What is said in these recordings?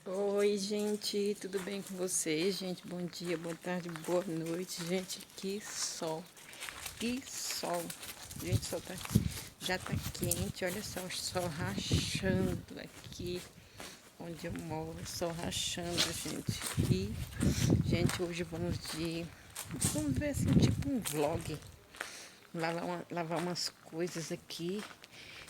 Oi, gente, tudo bem com vocês, gente? Bom dia, boa tarde, boa noite, gente. Que sol, que sol. Gente, o sol já tá quente. Olha só, o sol rachando aqui onde eu moro. O sol rachando, gente. E, gente, hoje vamos ver assim, tipo um vlog. Lavar umas coisas aqui.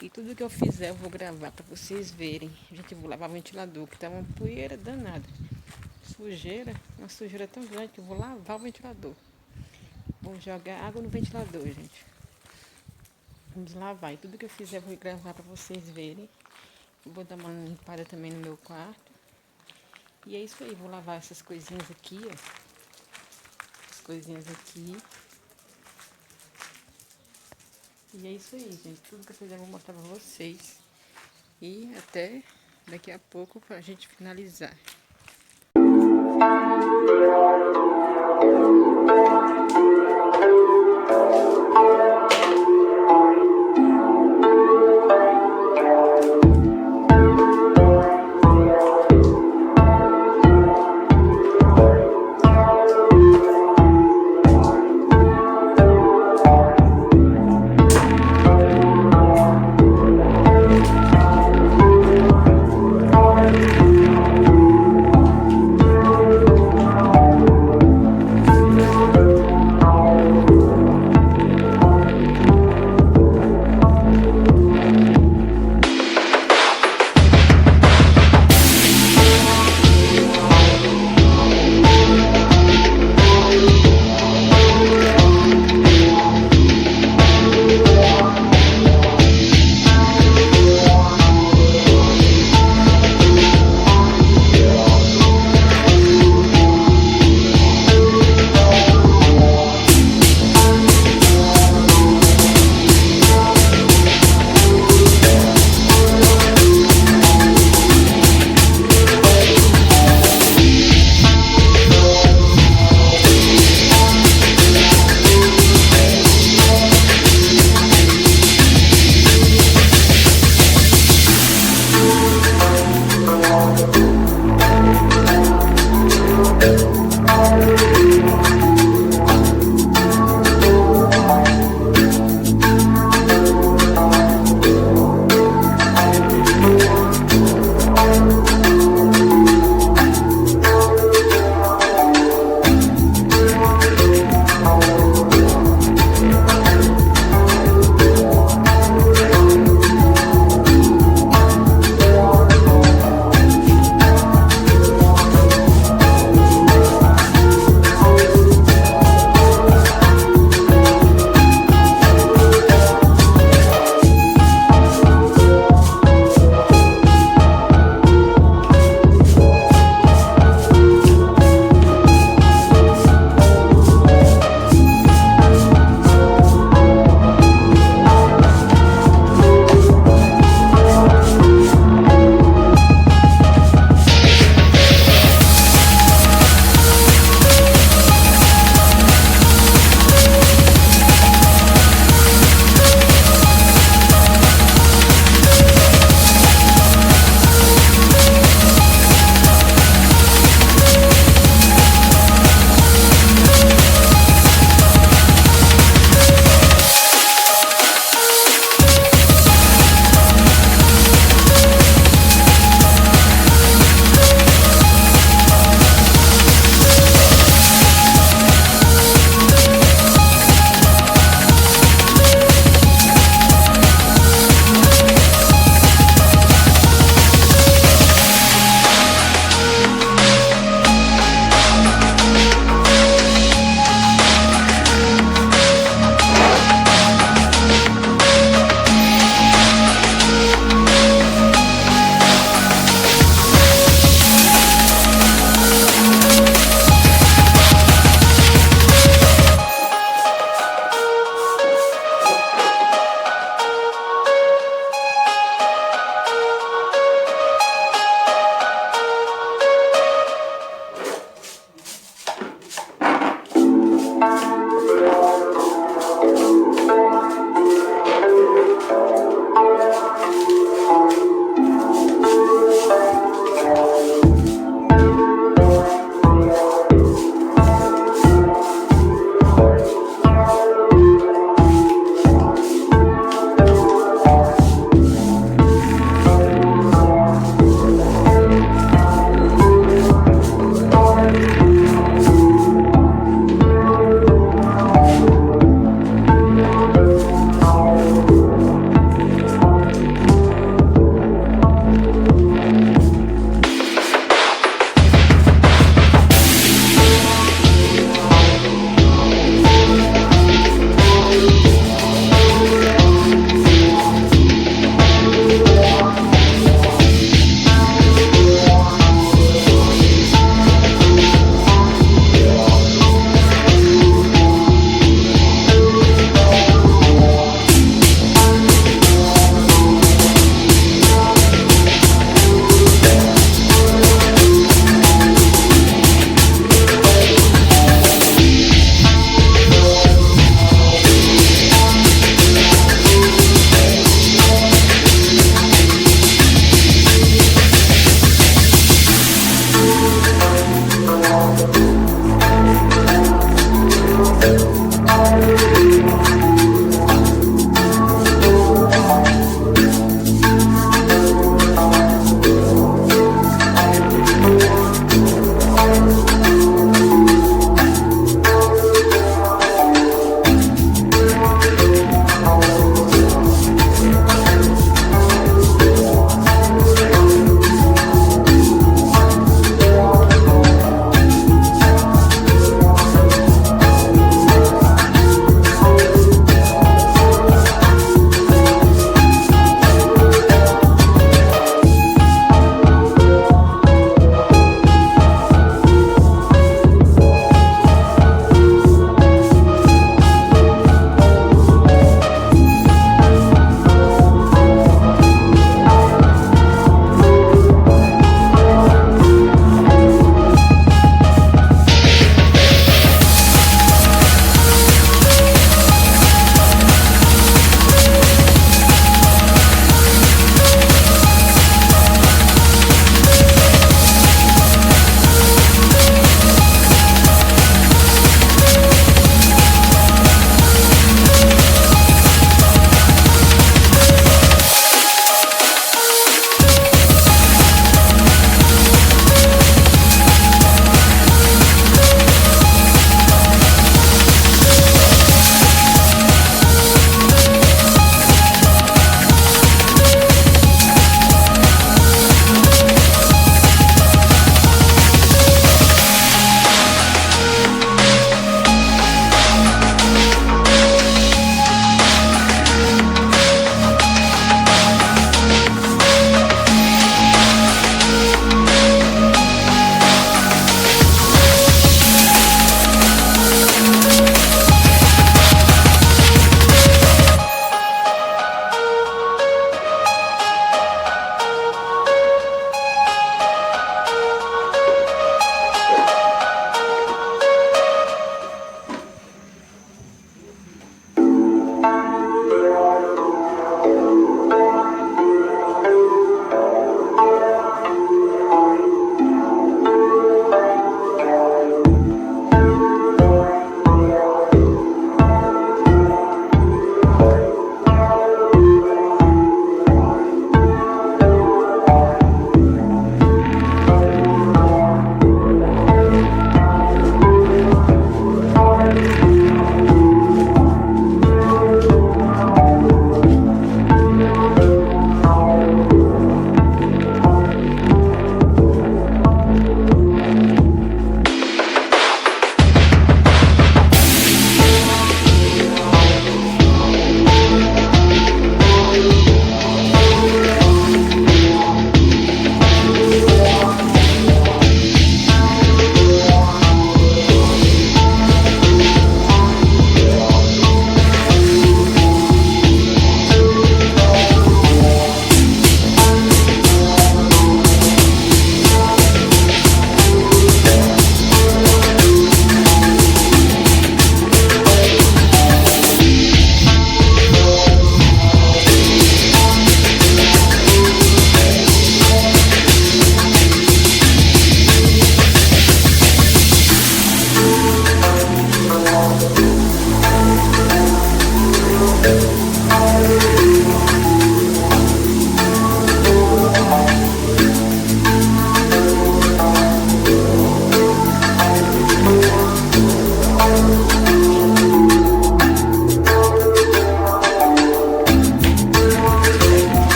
E tudo que eu fizer eu vou gravar para vocês verem. Gente, eu vou lavar o ventilador, que tá uma poeira danada. Sujeira, uma sujeira tão grande que eu vou lavar o ventilador. Vou jogar água no ventilador, gente. Vamos lavar. E tudo que eu fizer eu vou gravar para vocês verem. Vou dar uma limpada também no meu quarto. E é isso aí, vou lavar essas coisinhas aqui, ó. As coisinhas aqui. E é isso aí, gente. Tudo que eu fizer eu vou mostrar pra vocês. E até daqui a pouco pra gente finalizar.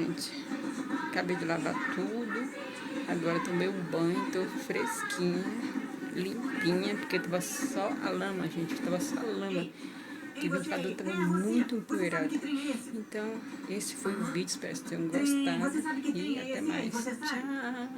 gente. Acabei de lavar tudo. Agora tomei um banho, tô fresquinha, limpinha, porque tava só a lama, gente. Tava só a lama. Que o ventilador tava muito empoeirado. Então, esse foi o vídeo. Espero que vocês tenham gostado. E até mais. Tchau!